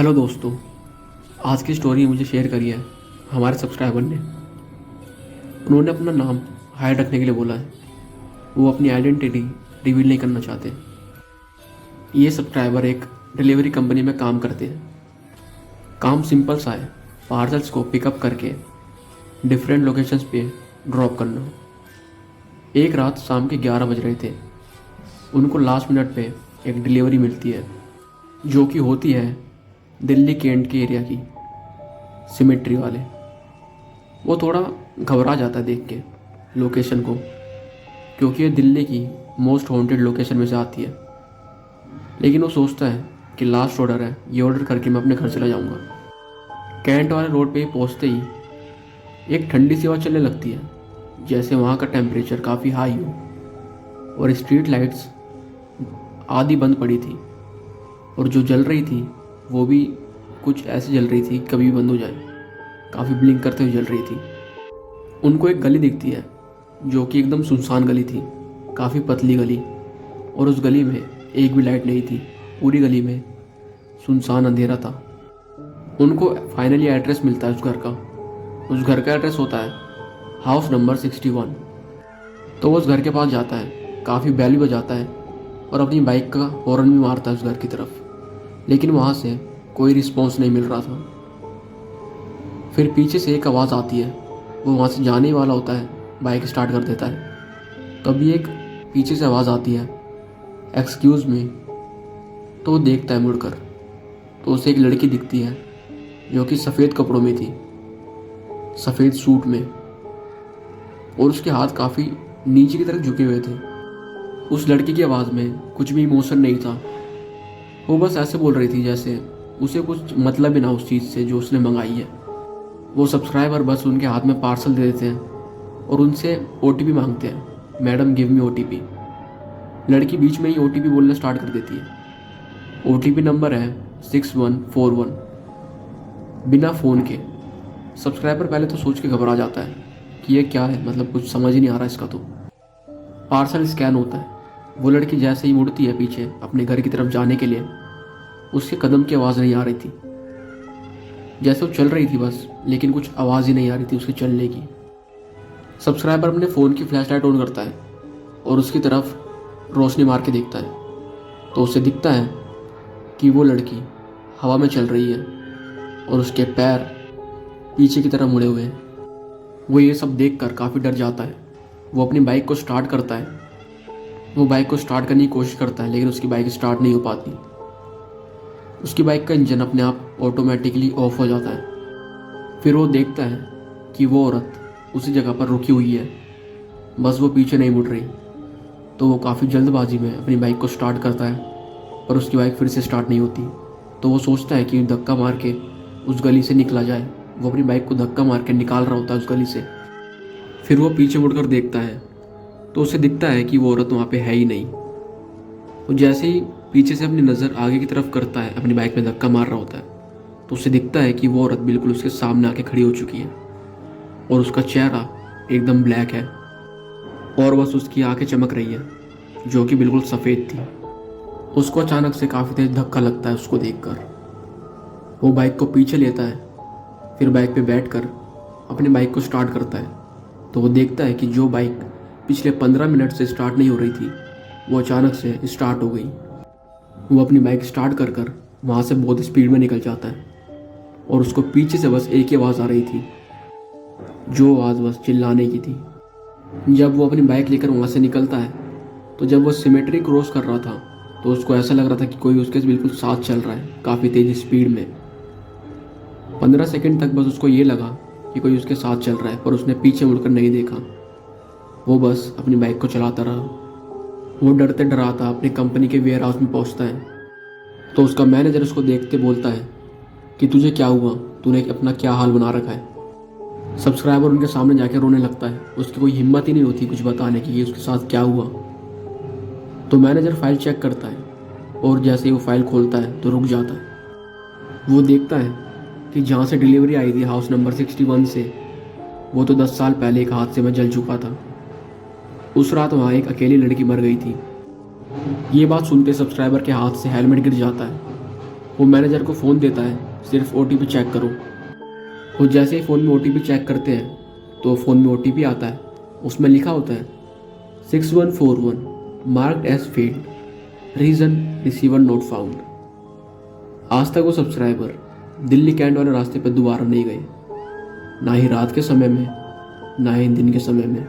Hello दोस्तों, आज की स्टोरी मुझे शेयर करी है हमारे सब्सक्राइबर ने। उन्होंने अपना नाम हाइड रखने के लिए बोला है। वो अपनी आइडेंटिटी रिवील नहीं करना चाहते। ये सब्सक्राइबर एक डिलीवरी कंपनी में काम करते हैं। काम सिंपल सा है, पार्सल्स को पिकअप करके डिफरेंट लोकेशंस पे ड्रॉप करना। एक रात शाम के 11 बज रहे थे। उनको लास्ट मिनट पे एक डिलीवरी मिलती है जो कि होती है दिल्ली कैंट के एरिया की सिमेट्री वाले। वो थोड़ा घबरा जाता है देख के लोकेशन को, क्योंकि ये दिल्ली की मोस्ट हॉन्टेड लोकेशन में से आती है। लेकिन वो सोचता है कि लास्ट ऑर्डर है, ये ऑर्डर करके मैं अपने घर चला जाऊंगा। कैंट वाले रोड पे ही पहुँचते ही एक ठंडी सी हवा चलने लगती है, जैसे वहाँ का टेम्परेचर काफ़ी हाई हो। और स्ट्रीट लाइट्स आधी बंद पड़ी थी, और जो जल रही थी वो भी कुछ ऐसे जल रही थी कभी भी बंद हो जाए, काफ़ी ब्लिंक करते हुए जल रही थी। उनको एक गली दिखती है जो कि एकदम सुनसान गली थी, काफ़ी पतली गली, और उस गली में एक भी लाइट नहीं थी। पूरी गली में सुनसान अंधेरा था। उनको फाइनली एड्रेस मिलता है उस घर का। उस घर का एड्रेस होता है हाउस नंबर 61। तो वो उस घर के पास जाता है, काफ़ी बैल भी बजाता है और अपनी बाइक का हॉर्न भी मारता है उस घर की तरफ। लेकिन वहाँ से कोई रिस्पॉन्स नहीं मिल रहा था। फिर पीछे से एक आवाज़ आती है। वो वहाँ से जाने वाला होता है, बाइक स्टार्ट कर देता है। तभी एक पीछे से आवाज़ आती है, एक्सक्यूज़ मी। तो वो देखता है मुड़कर, तो उसे एक लड़की दिखती है जो कि सफ़ेद कपड़ों में थी, सफ़ेद सूट में, और उसके हाथ काफ़ी नीचे की तरफ झुके हुए थे। उस लड़की की आवाज़ में कुछ भी इमोशन नहीं था। वो बस ऐसे बोल रही थी जैसे उसे कुछ मतलब ही ना उस चीज़ से जो उसने मंगाई है। वो सब्सक्राइबर बस उनके हाथ में पार्सल दे देते हैं और उनसे OTP मांगते हैं, मैडम गिव मी OTP। लड़की बीच में ही OTP बोलना स्टार्ट कर देती है। OTP नंबर है 6141। बिना फ़ोन के सब्सक्राइबर पहले तो सोच के घबरा जाता है कि ये क्या है, मतलब कुछ समझ ही नहीं आ रहा इसका। तो पार्सल स्कैन होता है। वो लड़की जैसे ही मुड़ती है पीछे अपने घर की तरफ जाने के लिए, उसके कदम की आवाज़ नहीं आ रही थी। जैसे वो चल रही थी बस, लेकिन कुछ आवाज़ ही नहीं आ रही थी उसके चलने की। सब्सक्राइबर अपने फ़ोन की फ्लैशलाइट ऑन करता है और उसकी तरफ रोशनी मार के देखता है। तो उसे दिखता है कि वो लड़की हवा में चल रही है और उसके पैर पीछे की तरफ मुड़े हुए हैं। वो ये सब देखकर काफ़ी डर जाता है। वो अपनी बाइक को स्टार्ट करता है। वो बाइक को स्टार्ट करने की कोशिश करता है, लेकिन उसकी बाइक स्टार्ट नहीं हो पाती। उसकी बाइक का इंजन अपने आप ऑटोमेटिकली ऑफ हो जाता है। फिर वो देखता है कि वो औरत उसी जगह पर रुकी हुई है, बस वो पीछे नहीं मुड़ रही। तो वो काफ़ी जल्दबाजी में अपनी बाइक को स्टार्ट करता है, पर उसकी बाइक फिर से स्टार्ट नहीं होती। तो वो सोचता है कि धक्का मार के उस गली से निकला जाए। वो अपनी बाइक को धक्का मार के निकाल रहा होता है उस गली से। फिर वो पीछे मुड़कर देखता है तो उसे दिखता है कि वो औरत वहाँ पे है ही नहीं। वो जैसे ही पीछे से अपनी नज़र आगे की तरफ करता है, अपनी बाइक में धक्का मार रहा होता है, तो उसे दिखता है कि वो औरत बिल्कुल उसके सामने आके खड़ी हो चुकी है और उसका चेहरा एकदम ब्लैक है और बस उसकी आंखें चमक रही है जो कि बिल्कुल सफ़ेद थी। उसको अचानक से काफ़ी तेज धक्का लगता है उसको देखकर। वो बाइक को पीछे लेता है, फिर बाइक पे बैठकर अपनी बाइक को स्टार्ट करता है। तो वो देखता है कि जो बाइक पिछले 15 मिनट से स्टार्ट नहीं हो रही थी, वो अचानक से स्टार्ट हो गई। वो अपनी बाइक स्टार्ट कर कर वहाँ से बहुत स्पीड में निकल जाता है और उसको पीछे से बस एक ही आवाज़ आ रही थी, जो आवाज़ बस चिल्लाने की थी। जब वो अपनी बाइक लेकर वहाँ से निकलता है, तो जब वो सिमेट्री क्रॉस कर रहा था तो उसको ऐसा लग रहा था कि कोई उसके बिल्कुल साथ चल रहा है, काफ़ी तेज़ स्पीड में। 15 सेकंड तक बस उसको ये लगा कि कोई उसके साथ चल रहा है, पर उसने पीछे मुड़कर नहीं देखा। वो बस अपनी बाइक को चलाता रहा। वो डरते डराता अपनी कंपनी के वेयर हाउस में पहुंचता है। तो उसका मैनेजर उसको देखते बोलता है कि तुझे क्या हुआ, तूने अपना क्या हाल बना रखा है। सब्सक्राइबर उनके सामने जाके रोने लगता है। उसकी कोई हिम्मत ही नहीं होती कुछ बताने की कि उसके साथ क्या हुआ। तो मैनेजर फाइल चेक करता है और जैसे ही वो फाइल खोलता है तो रुक जाता है। वो देखता है कि जहाँ से डिलीवरी आई थी हाउस नंबर 61 से, वो तो 10 साल पहले एक हादसे में जल चुका था। उस रात वहाँ एक अकेली लड़की मर गई थी। ये बात सुनते सब्सक्राइबर के हाथ से हेलमेट गिर जाता है। वो मैनेजर को फ़ोन देता है, सिर्फ OTP चेक करो। वो जैसे ही फ़ोन में OTP चेक करते हैं तो फ़ोन में OTP आता है। उसमें लिखा होता है 6141 marked as failed, reason receiver not found. आज तक वो सब्सक्राइबर दिल्ली कैंट वाले रास्ते पर दोबारा नहीं गए, ना ही रात के समय में, ना ही दिन के समय में।